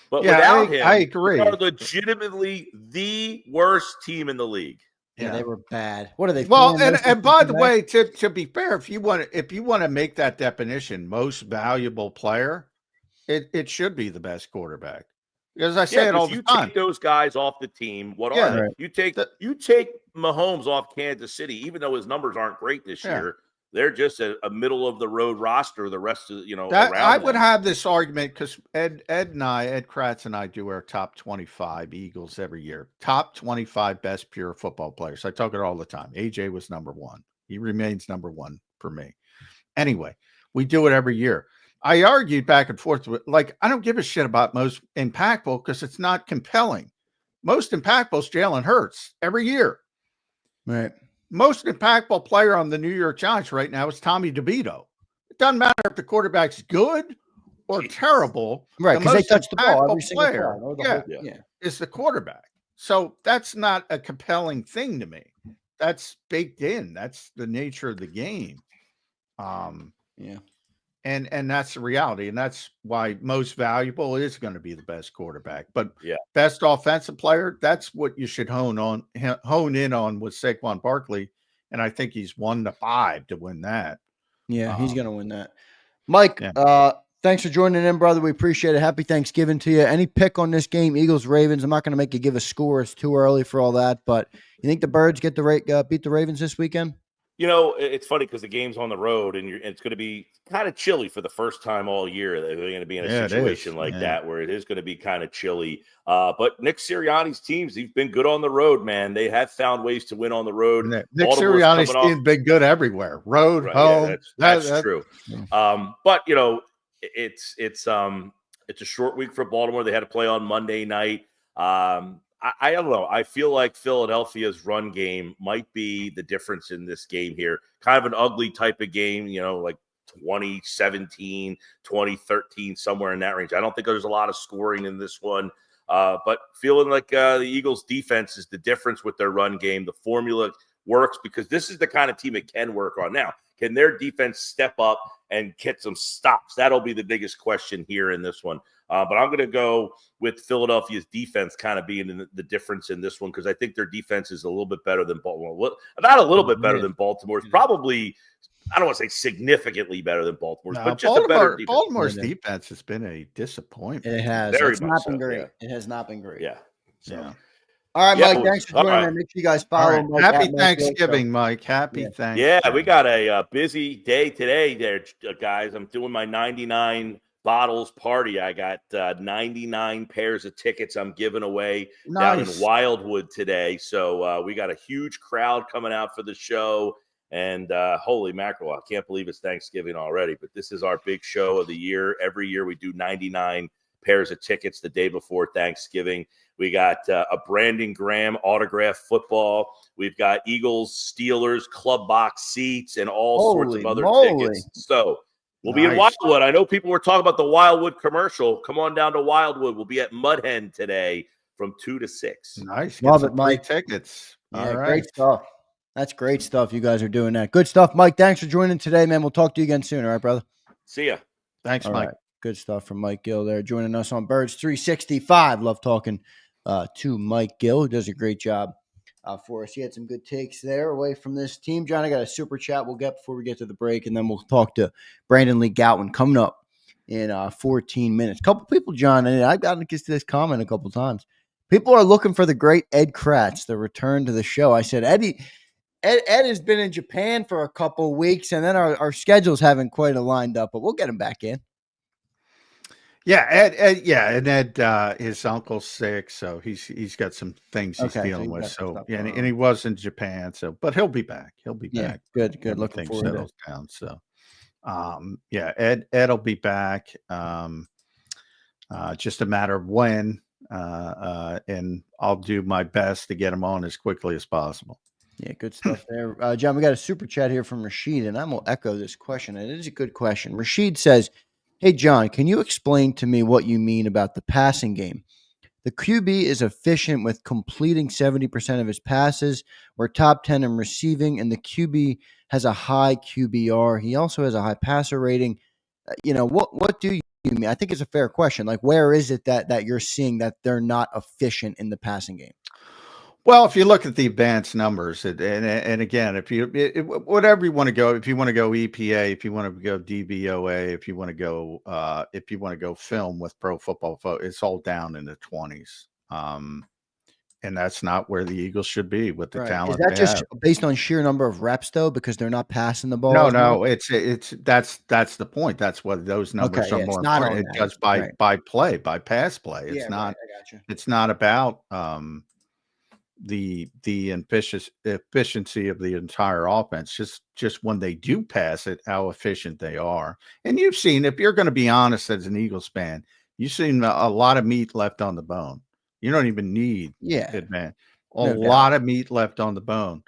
But without him, I agree. They are legitimately the worst team in the league. Yeah, they were bad. What are they? Well, and by the way, to be fair, if you want to make that definition, most valuable player, it should be the best quarterback. Because I say it all the time. You take those guys off the team. What are they? Right. You take Mahomes off Kansas City, even though his numbers aren't great this year. They're just a middle of the road roster. The rest of around I would have this argument because Ed Krause and I do our top 25 Eagles every year. Top 25 best pure football players. I talk it all the time. AJ was number one. He remains number one for me. Anyway, we do it every year. I argued back and forth with, I don't give a shit about most impactful because it's not compelling. Most impactful is Jalen Hurts every year. Right. Most impactful player on the New York Giants right now is Tommy DeVito. It doesn't matter if the quarterback's good or terrible. Right, because they touch the ball every single player is the quarterback. So that's not a compelling thing to me. That's baked in. That's the nature of the game. And that's the reality. And that's why most valuable is going to be the best quarterback. But best offensive player, that's what you should hone in on with Saquon Barkley. And I think he's 1-5 to win that. Yeah, he's going to win that. Mike, thanks for joining in, brother. We appreciate it. Happy Thanksgiving to you. Any pick on this game, Eagles-Ravens? I'm not going to make you give a score. It's too early for all that. But you think the Birds beat the Ravens this weekend? It's funny because the game's on the road, and it's going to be kind of chilly for the first time all year. They're going to be in a situation like that where it is going to be kind of chilly. But Nick Sirianni's teams, they've been good on the road, man. They have found ways to win on the road. Nick Sirianni's team's been good everywhere. Road, home. Yeah, that's true. But it's a short week for Baltimore. They had to play on Monday night. I don't know. I feel like Philadelphia's run game might be the difference in this game here. Kind of an ugly type of game, like 2017, 2013, somewhere in that range. I don't think there's a lot of scoring in this one. But feeling like the Eagles' defense is the difference with their run game. The formula works because this is the kind of team it can work on. Now, can their defense step up and get some stops? That'll be the biggest question here in this one. But I'm going to go with Philadelphia's defense kind of being the difference in this one because I think their defense is a little bit better than Baltimore. Not a little bit better than Baltimore's. Probably, I don't want to say significantly better than Baltimore's, but just a better defense. Baltimore's defense has been a disappointment. It has. It's not been great. Yeah. It has not been great. Yeah. So. All right, Mike, thanks for joining. Make sure you guys follow Mike. Happy Thanksgiving, Mike. Happy Thanksgiving. Yeah, we got a busy day today there, guys. I'm doing my 99 bottles party. I got 99 pairs of tickets I'm giving away down in Nice. Wildwood today. So we got a huge crowd coming out for the show. And holy mackerel, I can't believe it's Thanksgiving already. But this is our big show of the year. Every year we do 99 pairs of tickets the day before Thanksgiving. We got a Brandon Graham autographed football. We've got Eagles, Steelers, club box seats, and all sorts of other tickets. So we'll be in Wildwood. I know people were talking about the Wildwood commercial. Come on down to Wildwood. We'll be at Mud Hen today from 2 to 6. Nice. Love it, Mike. Tickets. Yeah, all right. Great stuff. That's great stuff. You guys are doing that. Good stuff, Mike. Thanks for joining today, man. We'll talk to you again soon. All right, brother. See ya. Thanks, All Mike. right. Good stuff from Mike Gill there, joining us on Birds 365. Love talking to Mike Gill, who does a great job for us. He had some good takes there away from this team. John, I got a super chat we'll get before we get to the break, and then we'll talk to Brandon Lee Goutwin coming up in 14 minutes. A couple people, John, and I've gotten to get to this comment a couple times. People are looking for the great Ed Kratz, the return to the show. I said, Ed has been in Japan for a couple of weeks, and then our schedules haven't quite aligned up, but we'll get him back in. Yeah, Ed, his uncle's sick, so he's got some things he's dealing with. So yeah, and he was in Japan, but he'll be back. He'll be back. Good. Looking forward to it. Down. So, Ed'll be back. Just a matter of when, and I'll do my best to get him on as quickly as possible. Yeah, good stuff there. John, we got a super chat here from Rashid, and I'm going to echo this question. And it is a good question. Rashid says, hey, John, can you explain to me what you mean about the passing game? The QB is efficient with completing 70% of his passes. We're top 10 in receiving, and the QB has a high QBR. He also has a high passer rating. What do you mean? I think it's a fair question. Like, where is it that you're seeing that they're not efficient in the passing game? Well, if you look at the advanced numbers, and again, whatever you want to go, if you want to go EPA, if you want to go DVOA, if you want to go film with Pro Football Focus, it's all down in the 20s, and that's not where the Eagles should be with the talent. Is that just based on sheer number of reps, though, because they're not passing the ball? No, it's that's the point. That's what those numbers are more important. It does by pass play. It's not. I gotcha. It's not about the efficiency of the entire offense, just when they do pass it, how efficient they are. And you've seen, if you're going to be honest as an Eagles fan, you've seen a lot of meat left on the bone. You don't even need it, man. A lot of meat left on the bone.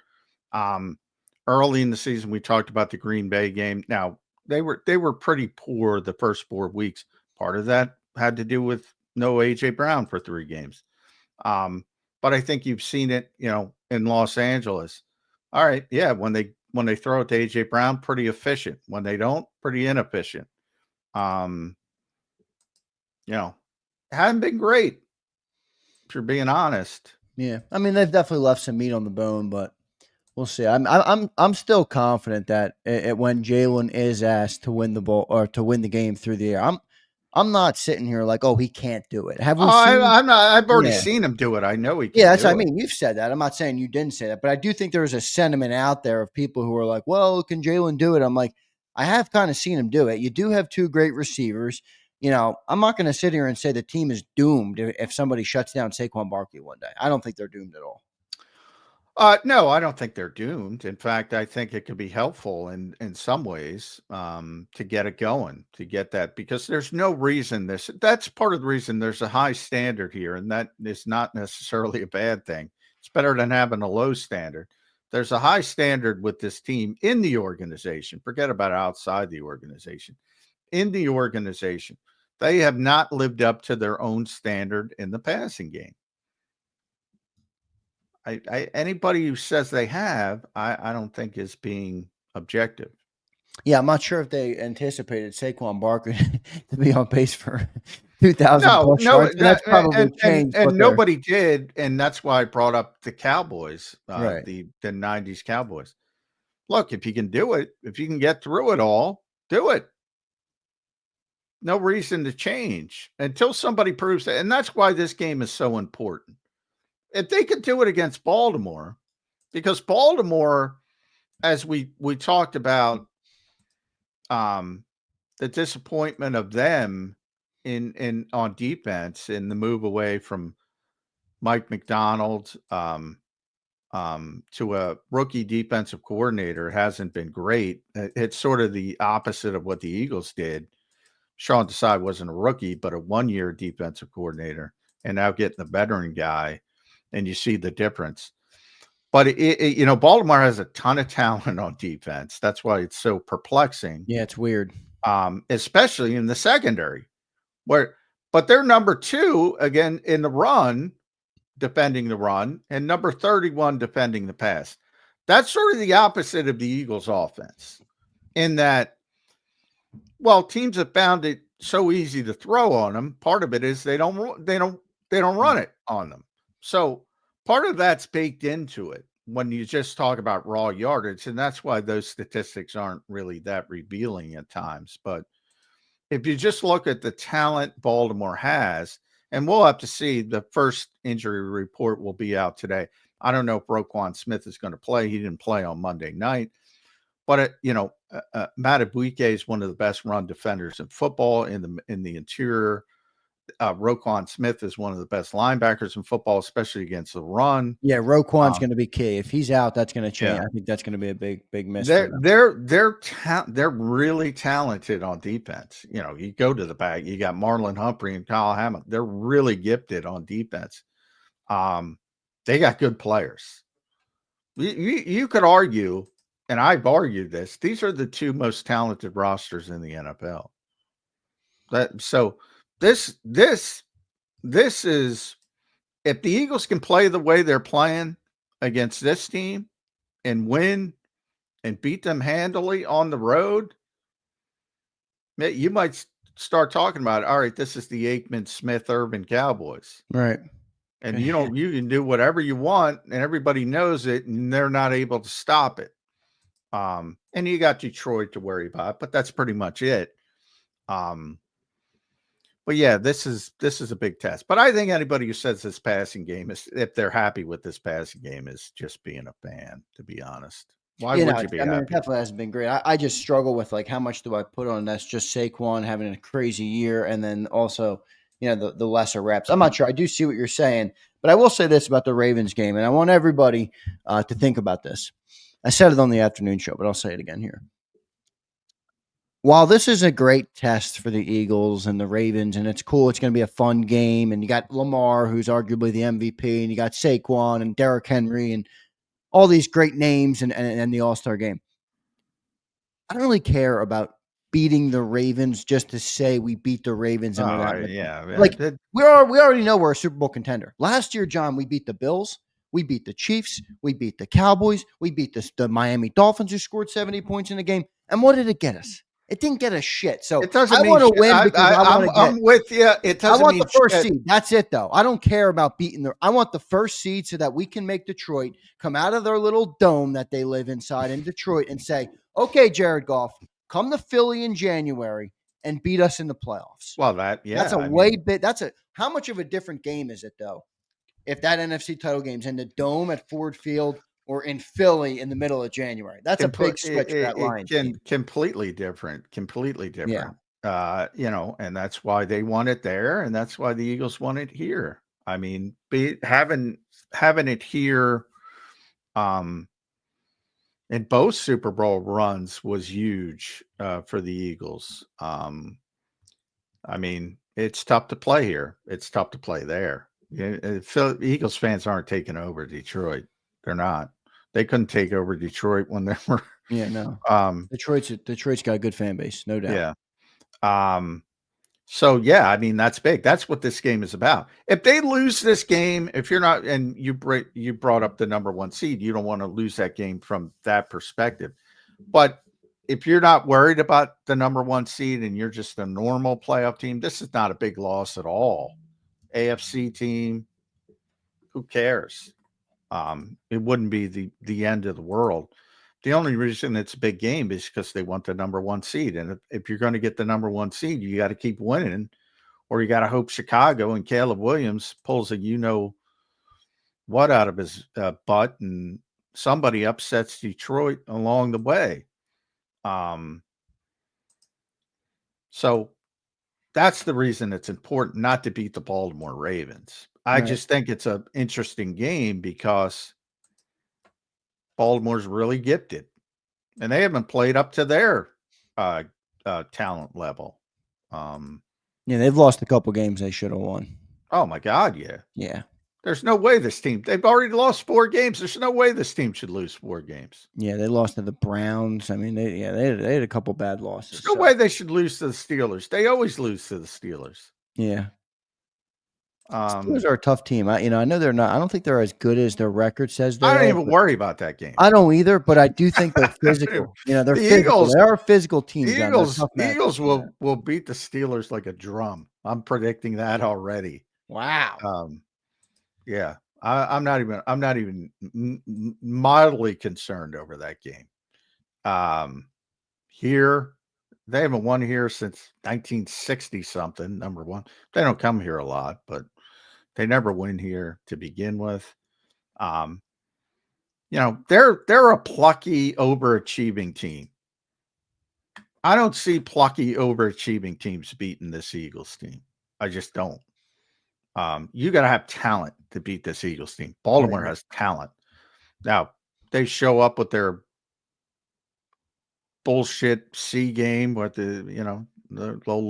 Early in the season, we talked about the Green Bay game. Now they were pretty poor the first 4 weeks. Part of that had to do with no AJ Brown for 3 games. But I think you've seen it, in Los Angeles. All right, yeah, when they throw it to AJ Brown, pretty efficient. When they don't, pretty inefficient. It hasn't been great, if you're being honest. Yeah, I mean, they've definitely left some meat on the bone, but we'll see. I'm still confident that when Jalen is asked to win the ball or to win the game through the air, I'm not sitting here like, oh, he can't do it. Have we seen? I'm not. I've already seen him do it. I know he can. Yeah, that's what I mean. You've said that. I'm not saying you didn't say that, but I do think there's a sentiment out there of people who are like, well, can Jalen do it? I'm like, I have kind of seen him do it. You do have 2 great receivers. I'm not going to sit here and say the team is doomed if somebody shuts down Saquon Barkley one day. I don't think they're doomed at all. No, I don't think they're doomed. In fact, I think it could be helpful in some ways to get it going, to get that, because there's no reason that's part of the reason there's a high standard here, and that is not necessarily a bad thing. It's better than having a low standard. There's a high standard with this team in the organization. Forget about outside the organization. In the organization, they have not lived up to their own standard in the passing game. Anybody who says they have, I don't think is being objective. Yeah, I'm not sure if they anticipated Saquon Barkley to be on pace for 2,000 plus yards. That's probably changed. And nobody did, and that's why I brought up the Cowboys, right. the 90s Cowboys. Look, if you can do it, if you can get through it all, do it. No reason to change until somebody proves that. And that's why this game is so important. If they could do it against Baltimore, because Baltimore, as we talked about the disappointment of them in on defense and the move away from Mike McDonald to a rookie defensive coordinator hasn't been great. It's sort of the opposite of what the Eagles did. Sean Desai wasn't a rookie, but a 1-year defensive coordinator, and now getting the veteran guy, and you see the difference. But Baltimore has a ton of talent on defense. That's why it's so perplexing. Yeah, it's weird. Especially in the secondary, but they're number 2 again in the run, defending the run, and number 31 defending the pass. That's sort of the opposite of the Eagles' offense, in that, well, teams have found it so easy to throw on them. Part of it is they don't run it on them. So part of that's baked into it when you just talk about raw yardage, and that's why those statistics aren't really that revealing at times. But if you just look at the talent Baltimore has, and we'll have to see, the first injury report will be out today. I don't know if Roquan Smith is going to play. He didn't play on Monday night. But, Matt Abuike is one of the best run defenders in football in the interior. Roquan Smith is one of the best linebackers in football, especially against the run. Yeah, Roquan's going to be key. If he's out, that's going to change. Yeah. I think that's going to be a big miss. They're really talented on defense. You go to the back, you got Marlon Humphrey and Kyle Hammond. They're really gifted on defense. They got good players. You could argue, and I've argued this, these are the 2 most talented rosters in the NFL. This is, if the Eagles can play the way they're playing against this team and win and beat them handily on the road, you might start talking about, all right, this is the Aikman, Smith, Urban Cowboys. Right. And you can do whatever you want, and everybody knows it, and they're not able to stop it. And you got Detroit to worry about, but that's pretty much it. But yeah, this is a big test. But I think anybody who says this passing game is, if they're happy with this passing game, is just being a fan, to be honest. Why would you be happy? It definitely hasn't been great. I just struggle with, like, how much do I put on that's just Saquon having a crazy year, and then also, the lesser reps. I'm not sure. I do see what you're saying, but I will say this about the Ravens game, and I want everybody to think about this. I said it on the afternoon show, but I'll say it again here. While this is a great test for the Eagles and the Ravens, and it's cool, it's going to be a fun game, and you got Lamar, who's arguably the MVP, and you got Saquon and Derrick Henry and all these great names and the All-Star game. I don't really care about beating the Ravens just to say we beat the Ravens. We already know we're a Super Bowl contender. Last year, John, we beat the Bills. We beat the Chiefs. We beat the Cowboys. We beat the Miami Dolphins, who scored 70 points in the game. And what did it get us? It didn't get us shit. So it doesn't I want to win because I'm with you. It doesn't. I want the first seed. That's it, though. I don't care about beating I want the first seed so that we can make Detroit come out of their little dome that they live inside in Detroit and say, "Okay, Jared Goff, come to Philly in January and beat us in the playoffs." Well, that's how much of a different game is it, though? If that NFC title game's in the dome at Ford Field or in Philly in the middle of January, that's a big switch for that line. Completely different. Yeah. And that's why they won it there, and that's why the Eagles won it here. I mean, having it here, in both Super Bowl runs was huge for the Eagles. I mean, it's tough to play here. It's tough to play there. Eagles fans aren't taking over Detroit. They're not. They couldn't take over Detroit when they were. Yeah, no. Detroit's got a good fan base, no doubt. Yeah. So yeah, I mean, that's big. That's what this game is about. If they lose this game, if you're not, and you brought up the number 1 seed, you don't want to lose that game from that perspective. But if you're not worried about the number 1 seed and you're just a normal playoff team, this is not a big loss at all. AFC team, who cares? It wouldn't be the end of the world. The only reason it's a big game is because they want the number 1 seed. And if you're going to get the number 1 seed, you got to keep winning, or you got to hope Chicago and Caleb Williams pulls a what out of his butt, and somebody upsets Detroit along the way. So that's the reason it's important not to beat the Baltimore Ravens. I Right. just think it's an interesting game because Baltimore's really gifted, and they haven't played up to their talent level. Yeah, they've lost a couple games they should have won. Oh my God, yeah. Yeah. There's no way they've already lost 4 games. There's no way this team should lose 4 games. Yeah, they lost to the Browns. I mean, they had a couple bad losses. There's no way they should lose to the Steelers. They always lose to the Steelers. Yeah. Steelers are a tough team. I know they're not. I don't think they're as good as their record says they I are. don't even worry about that game. I don't either, but I do think they're physical. They're The physical. Eagles- They are a physical team. The John. They're Eagles, tough the Eagles matchups. will beat the Steelers like a drum. I'm predicting that already. Wow. Yeah, I'm not even mildly concerned over that game. Here, they haven't won here since 1960 something. Number one, they don't come here a lot, but they never win here to begin with. They're a plucky, overachieving team. I don't see plucky, overachieving teams beating this Eagles team. I just don't. You got to have talent to beat this Eagles team. Baltimore has talent. Now, they show up with their bullshit C game where they'll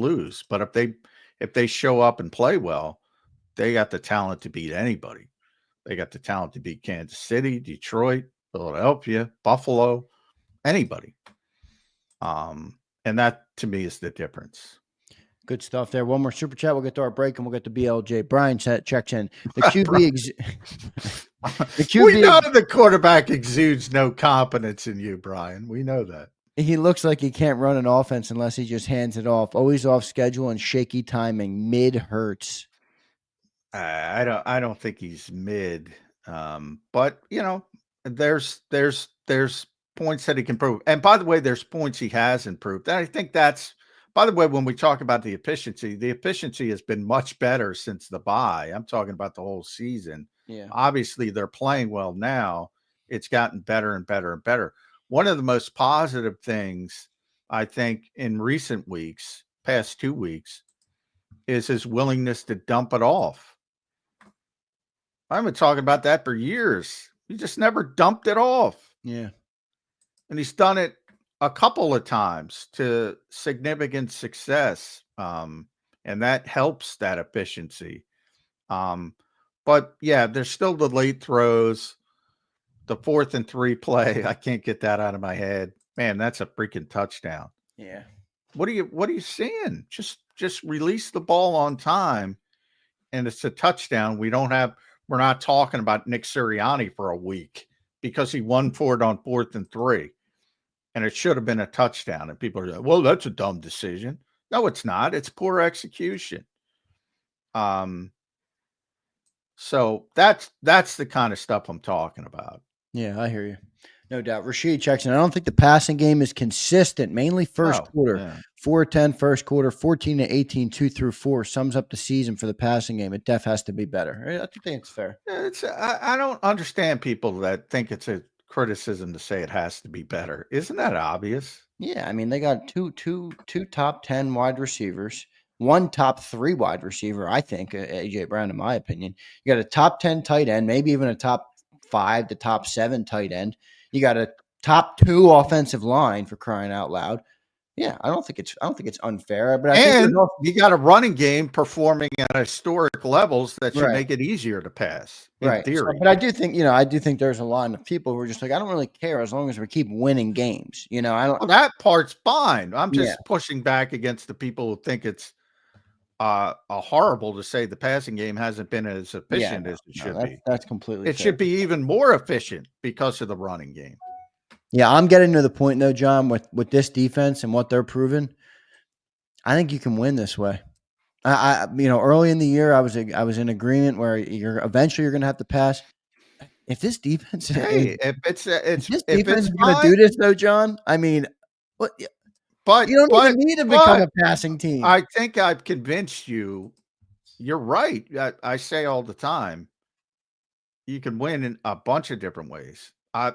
lose. But if they show up and play well, they got the talent to beat anybody. They got the talent to beat Kansas City, Detroit, Philadelphia, Buffalo, anybody. And that to me is the difference. Good stuff there. One more super chat. We'll get to our break and we'll get to BLJ. Brian checks in. The QB. The QB. We know the quarterback exudes no confidence in you, Brian. We know that. He looks like he can't run an offense unless he just hands it off. Always off schedule and shaky timing. Mid hurts. I don't think he's mid. But there's points that he can prove. And by the way, there's points he has improved. And I think that's, by the way, when we talk about the efficiency has been much better since the bye. I'm talking about the whole season. Yeah. Obviously, they're playing well now. It's gotten better and better and better. One of the most positive things, I think, in recent weeks, past 2 weeks, is his willingness to dump it off. I've been talking about that for years. He just never dumped it off. Yeah. And he's done it a couple of times to significant success. And that helps that efficiency. But yeah, there's still the late throws, the 4th and 3 play. I can't get that out of my head. Man, that's a freaking touchdown. Yeah. What are you seeing? Just release the ball on time. And it's a touchdown. We're not talking about Nick Sirianni for a week because he won for it on 4th and 3. And it should have been a touchdown. And people are like, well, that's a dumb decision. No, it's not. It's poor execution. So that's the kind of stuff I'm talking about. Yeah, I hear you. No doubt. Rashid checks in. I don't think the passing game is consistent, mainly first quarter. Yeah. 4-10 first quarter, 14-18, 2-4 sums up the season for the passing game. It has to be better. I think it's fair. I don't understand people that think it's a criticism to say it has to be better. Isn't that obvious? Yeah, I mean, they got two top 10 wide receivers, one top 3 wide receiver, I think, A.J. Brown, in my opinion. You got a top 10 tight end, maybe even a top 5 to top 7 tight end. You got a top 2 offensive line, for crying out loud. Yeah, I don't think it's unfair, but I think you got a running game performing at historic levels that should Right. make it easier to pass. In right. theory. But I do think there's a line of people who are just like, I don't really care as long as we keep winning games. I don't. Well, that part's fine. I'm just Yeah. pushing back against the people who think it's horrible to say the passing game hasn't been as efficient as it should be. That's completely. It should be even more efficient because of the running game. Yeah, I'm getting to the point though, John, with this defense and what they're proving. I think you can win this way. I early in the year, I was in agreement where you're eventually going to have to pass. If this defense, if this defense is going to do this though, John, I mean, but you don't even need to become a passing team. I think I've convinced you. You're right. I say all the time, you can win in a bunch of different ways.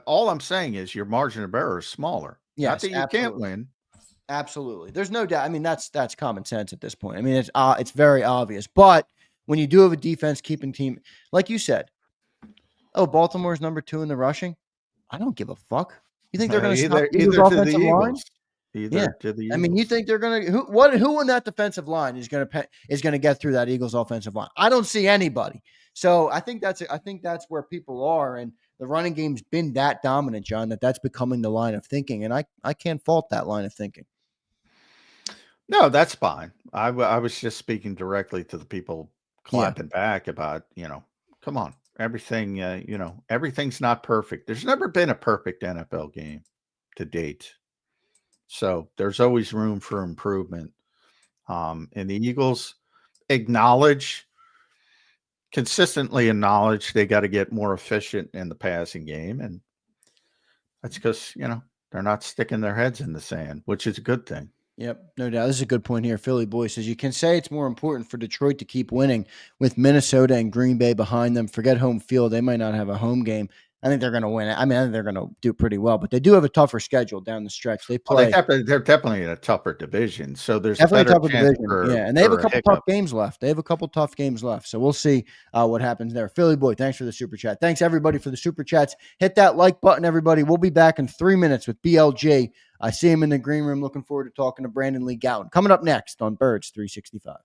All I'm saying is your margin of error is smaller. Yes, Not that you absolutely. can't win, Absolutely. There's no doubt. I mean, that's common sense at this point. I mean, it's very obvious. But when you do have a defense keeping team, like you said, oh, Baltimore's number 2 in the rushing. I don't give a fuck. You think they're going to stop the Eagles' Either to the offensive line? Eagles. Either Yeah. to the I mean, you Eagles. think they're going to who in that defensive line is going to get through that Eagles offensive line? I don't see anybody. So I think that's where people are, and the running game's been that dominant, John, that's becoming the line of thinking, and I can't fault that line of thinking. No, that's fine. I was just speaking directly to the people clapping back about, come on, everything, everything's not perfect. There's never been a perfect NFL game to date. So there's always room for improvement. And the Eagles consistently acknowledge they got to get more efficient in the passing game. And that's because, they're not sticking their heads in the sand, which is a good thing. Yep, no doubt. This is a good point here. Philly Boy says you can say it's more important for Detroit to keep winning with Minnesota and Green Bay behind them. Forget home field. They might not have a home game. I think they're going to win it. I mean, I think they're going to do pretty well, but they do have a tougher schedule down the stretch. They play they're definitely in a tougher division, so there's definitely a better tougher chance division. Yeah, and they have a couple hiccup. tough games left. So we'll see what happens there. Philly Boy, thanks for the super chat. Thanks everybody for the super chats. Hit that like button, everybody. We'll be back in 3 minutes with BLG. I see him in the green room. Looking forward to talking to Brandon Lee Gowan. Coming up next on Birds 365.